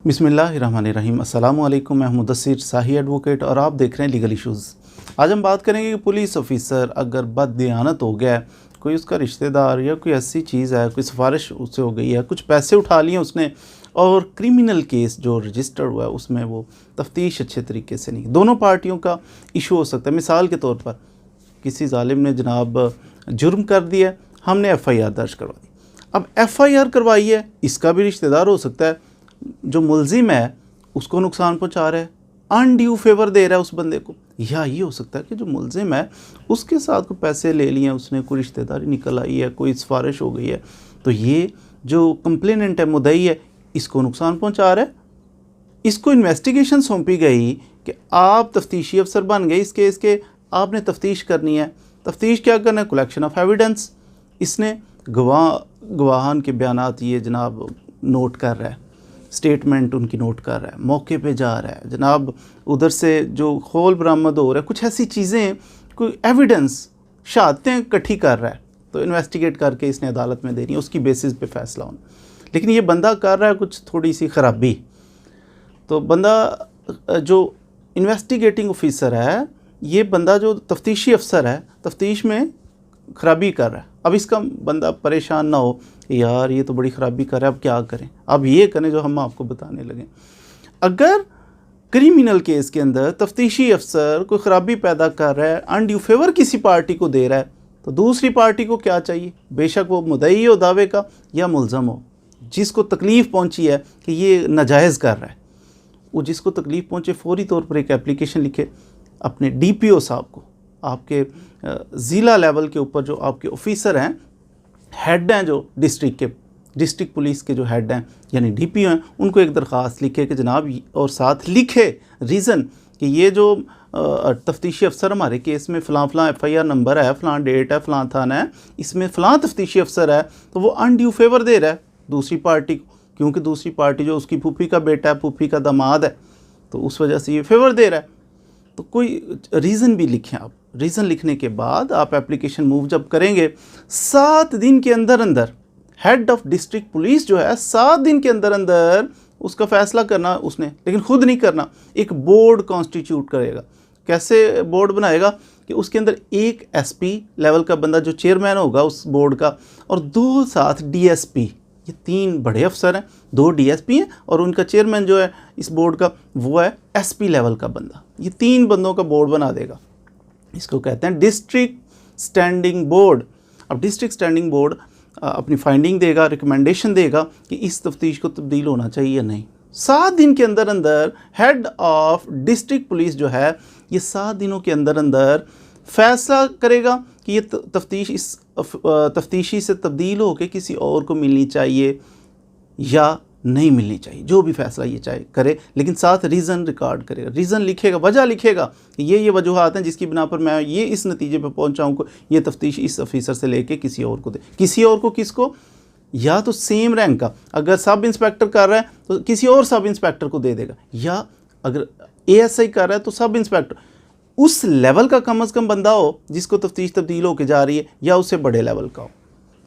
बिस्मिल्लाहिर्रहमानिर्रहीम। अस्सलामु अलैकुम। मैं मुदस्सिर शाही एडवोकेट और आप देख रहे हैं लीगल इश्यूज़। आज हम बात करेंगे कि पुलिस ऑफिसर अगर बददियानत हो गया है, कोई उसका रिश्तेदार या कोई ऐसी चीज़ है, कोई सिफारिश उससे हो गई है, कुछ पैसे उठा लिए उसने और क्रिमिनल केस जो रजिस्टर्ड हुआ है उसमें वो तफ्तीश अच्छे तरीके से नहीं, दोनों पार्टियों का इशू हो सकता है। मिसाल के तौर पर किसी जालिम ने जनाब जुर्म कर दिया, हमने FIR दर्ज करवा दी। अब FIR करवाई है, इसका भी रिश्तेदार हो सकता है, जो मुलजिम है उसको नुकसान पहुंचा रहा है, अनड्यू फेवर दे रहा है उस बंदे को। या ये हो सकता है कि जो मुलजिम है उसके साथ कोई पैसे ले लिए, उसने कोई रिश्तेदारी निकल आई है, कोई सिफारिश हो गई है, तो ये जो कंप्लेनेंट है, मुद्दई है, इसको नुकसान पहुंचा रहा है। इसको इन्वेस्टिगेशन सौंपी गई कि आप तफ्तीशी अफसर बन गए इस केस के, आपने तफ्तीश करनी है। तफ्तीश क्या करना है? Collection of evidence. इसने गवाहान के बयानात ये जनाब नोट कर रहा है, स्टेटमेंट उनकी नोट कर रहा है, मौके पे जा रहा है जनाब, उधर से जो खोल बरामद हो रहा है, कुछ ऐसी चीज़ें, कोई एविडेंस, शहादतें इकट्ठी कर रहा है, तो इन्वेस्टिगेट करके इसने अदालत में देनी है, उसकी बेसिस पे फैसला होना। लेकिन ये बंदा कर रहा है कुछ थोड़ी सी ख़राबी, तो बंदा जो इन्वेस्टिगेटिंग ऑफिसर है, ये बंदा जो तफ्तीशी अफसर है, तफ्तीश में ख़राबी कर रहा है। अब इसका बंदा परेशान ना हो, यार ये तो बड़ी ख़राबी कर रहा है, अब क्या करें? अब ये करें जो हम आपको बताने लगे। अगर क्रिमिनल केस के अंदर तफ्तीशी अफसर कोई ख़राबी पैदा कर रहा है, अनड्यू फेवर किसी पार्टी को दे रहा है, तो दूसरी पार्टी को क्या चाहिए? बेशक वो मुद्दई हो दावे का या मुल्ज़म हो, जिसको तकलीफ़ पहुँची है कि ये नाजायज़ कर रहा है, वो जिसको तकलीफ़ पहुँचे फ़ौरी तौर पर एक एप्लीकेशन लिखे अपने DPO साहब को, आपके ज़िला लेवल के ऊपर जो आपके ऑफिसर हैं, हेड हैं, जो डिस्ट्रिक्ट पुलिस के जो हेड हैं यानी DPO हैं, उनको एक दरख्वास्त लिखे कि जनाब, और साथ लिखे रीज़न कि ये जो तफ्तीशी अफसर हमारे केस में फ़लाँ FIR नंबर है, फ़लाँ डेट है, फ़लाँ थाना है, इसमें फ़लाँ तफ्तीशी अफसर है, तो वो अनड्यू फेवर दे रहा है दूसरी पार्टी को, क्योंकि दूसरी पार्टी जो उसकी फूफी का बेटा है, फूफी का दामाद है, तो उस वजह से ये फेवर दे रहा है। तो कोई रीज़न भी लिखें आप। रीज़न लिखने के बाद आप एप्लीकेशन मूव जब करेंगे, 7 दिन के अंदर अंदर हेड ऑफ डिस्ट्रिक्ट पुलिस जो है 7 दिन के अंदर अंदर उसका फ़ैसला करना उसने, लेकिन ख़ुद नहीं करना, एक बोर्ड कॉन्स्टिट्यूट करेगा। कैसे बोर्ड बनाएगा कि उसके अंदर एक SP लेवल का बंदा जो चेयरमैन होगा उस बोर्ड का, और 2 साथ DSP, ये 3 बड़े अफसर हैं, 2 DSP हैं और उनका चेयरमैन जो है इस बोर्ड का वो है SP लेवल का बंदा। ये 3 बंदों का बोर्ड बना देगा। इसको कहते हैं डिस्ट्रिक्ट स्टैंडिंग बोर्ड। अब डिस्ट्रिक्ट स्टैंडिंग बोर्ड अपनी फाइंडिंग देगा, रिकमेंडेशन देगा कि इस तफ्तीश को तब्दील होना चाहिए या नहीं। 7 दिन के अंदर अंदर हेड ऑफ डिस्ट्रिक्ट पुलिस जो है, ये 7 दिनों के अंदर अंदर फैसला करेगा कि ये तफ्तीश इस तफ्तीशी से तब्दील होकर किसी और को मिलनी चाहिए या नहीं मिलनी चाहिए। जो भी फैसला ये चाहे करे, लेकिन साथ रीज़न रिकॉर्ड करेगा, रीज़न लिखेगा, वजह लिखेगा कि ये वजूहात हैं जिसकी बिना पर मैं ये इस नतीजे पर पहुंचा हूँ, ये तफ्तीश इस ऑफिसर से लेके किसी और को दे। किसी और को किसको? या तो सेम रैंक का, अगर सब इंस्पेक्टर कर रहा है तो किसी और सब इंस्पेक्टर को दे देगा, या अगर ASI कर रहा है तो सब इंस्पेक्टर, उस लेवल का कम अज़ कम बंदा हो जिसको तफ्तीश तब्दील होकर जा रही है, या उससे बड़े लेवल का हो,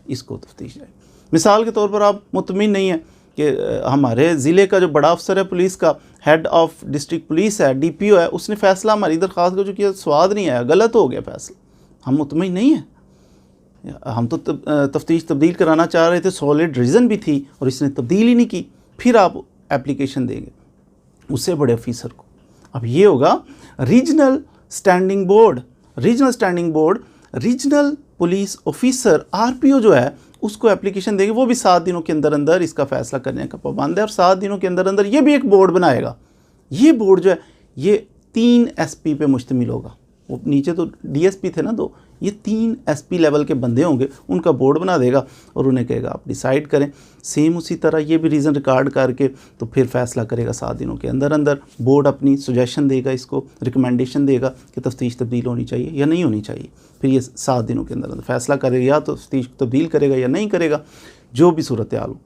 इसको तफ्तीश जाए। मिसाल के तौर पर आप मुतमिन नहीं है कि हमारे ज़िले का जो बड़ा अफसर है पुलिस का, हेड ऑफ डिस्ट्रिक्ट पुलिस है, DPO है, उसने फ़ैसला हमारी दरख्वास्त का जो किया स्वाद नहीं आया, गलत हो गया फ़ैसला, हम मुतमिन नहीं हैं, हम तो तफ्तीश तब्दील कराना चाह रहे थे, सॉलिड रीज़न भी थी और इसने तब्दील ही नहीं की, फिर आप एप्लीकेशन देंगे उससे बड़े ऑफिसर को। अब ये होगा regional standing board. Regional standing board, regional police officer RPO जो है उसको एप्लीकेशन देंगे, वो भी 7 दिनों के अंदर अंदर इसका फ़ैसला करने का पाबंद है, और 7 दिनों के अंदर अंदर ये भी एक बोर्ड बनाएगा। ये बोर्ड जो है ये 3 SP पे मुश्तमिल होगा। वो नीचे तो DSP थे ना 2, ये 3 SP लेवल के बंदे होंगे, उनका बोर्ड बना देगा और उन्हें कहेगा आप डिसाइड करें। सेम उसी तरह ये भी रीज़न रिकॉर्ड करके तो फिर फैसला करेगा 7 दिनों के अंदर अंदर। बोर्ड अपनी सजेशन देगा, इसको रिकमेंडेशन देगा कि तफ्तीश तब्दील होनी चाहिए या नहीं होनी चाहिए। फिर ये 7 दिनों के अंदर अंदर फैसला करेगा, या तो तफ्तीश तब्दील करेगा या नहीं करेगा, जो भी सूरत हाल हो।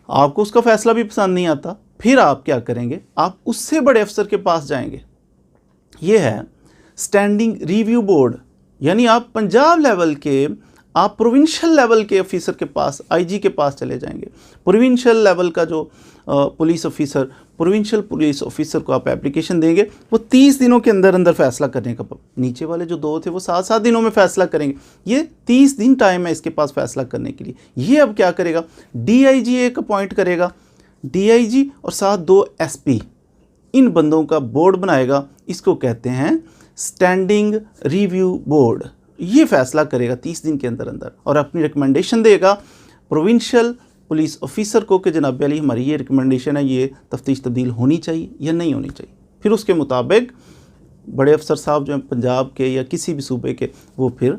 आपको उसका फ़ैसला भी पसंद नहीं आता, फिर आप क्या करेंगे? आप उससे बड़े अफसर के पास जाएंगे। ये है स्टैंडिंग रिव्यू बोर्ड, यानी आप पंजाब लेवल के आप प्रोविंशियल लेवल के ऑफिसर के पास, आईजी के पास चले जाएंगे। प्रोविंशियल लेवल का जो police officer, provincial police officer को आप एप्लीकेशन देंगे, वो 30 दिनों के अंदर अंदर फैसला करने का, नीचे वाले जो 2 थे वो 7-7 दिनों में फैसला करेंगे, ये 30 दिन टाइम है इसके पास फैसला करने के लिए। ये अब क्या करेगा, डीआईजी एक अपॉइंट करेगा, डीआईजी और साथ 2 एसपी, इन बंदों का बोर्ड बनाएगा, इसको कहते हैं स्टैंडिंग रिव्यू बोर्ड। ये फैसला करेगा 30 दिन के अंदर अंदर और अपनी रिकमेंडेशन देगा प्रोविंशियल पुलिस ऑफिसर को कि जनाब अली हमारी ये रिकमेंडेशन है, ये तफ्तीश तब्दील होनी चाहिए या नहीं होनी चाहिए। फिर उसके मुताबिक बड़े अफसर साहब जो हैं पंजाब के या किसी भी सूबे के, वो फिर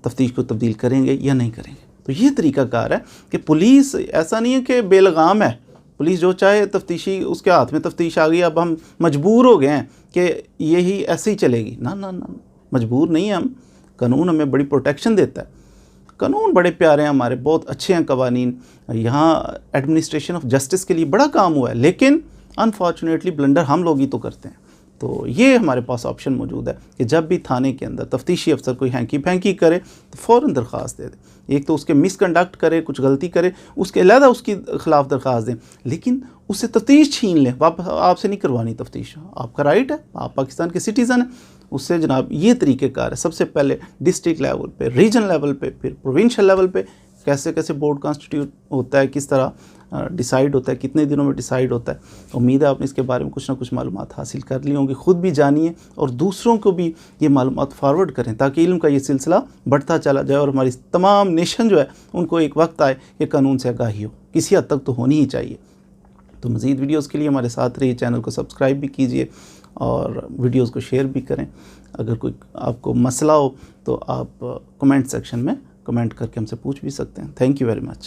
तफ्तीश को तब्दील करेंगे या नहीं करेंगे। तो ये तरीक़ाकार है कि पुलिस ऐसा नहीं है कि बेलगाम है, पुलिस जो चाहे तफ्तीशी, उसके हाथ में तफ्तीश आ गई, अब हम मजबूर हो गए हैं कि यही ऐसे ही चलेगी। ना ना ना, मजबूर नहीं है हम, कानून हमें बड़ी प्रोटेक्शन देता है, कानून बड़े प्यारे हैं हमारे, बहुत अच्छे हैं कवानीन। यहाँ एडमिनिस्ट्रेशन ऑफ जस्टिस के लिए बड़ा काम हुआ है, लेकिन अनफॉर्चुनेटली ब्लंडर हम लोग ही तो करते हैं। तो ये हमारे पास ऑप्शन मौजूद है कि जब भी थाने के अंदर तफ्तीशी अफसर कोई हैंकी फैंकी करे तो फ़ौरन दरख्वास्त दे दे। एक तो उसके मिसकंडक्ट करे, कुछ गलती करे, उसके अलहदा उसके ख़िलाफ़ दरख्वास्त दें, लेकिन उससे तफ्तीश छीन लें, वापस आपसे नहीं करवानी तफ्तीश, आपका राइट है, आप पाकिस्तान के सिटीज़न हैं। उससे जनाब ये तरीक़ेकार है, सबसे पहले डिस्ट्रिक्ट लेवल पे, रीजन लेवल पे, फिर प्रोविंशियल लेवल पे कैसे कैसे बोर्ड कॉन्स्टिट्यूट होता है, किस तरह डिसाइड होता है, कितने दिनों में डिसाइड होता है। उम्मीद है आपने इसके बारे में कुछ ना कुछ मालूमात हासिल कर ली होंगी, ख़ुद भी जानिए और दूसरों को भी ये मालूमात फॉरवर्ड करें ताकि इल्म का ये सिलसिला बढ़ता चला जाए और हमारी तमाम नेशन जो है उनको एक वक्त आए कि कानून से आगाही हो, किसी हद तक तो होनी ही चाहिए। तो मज़ीद वीडियोज़ के लिए हमारे साथ रहिए, चैनल को सब्सक्राइब भी कीजिए और वीडियोज़ को शेयर भी करें। अगर कोई आपको मसला हो तो आप कमेंट सेक्शन में कमेंट करके हमसे पूछ भी सकते हैं। Thank you very much.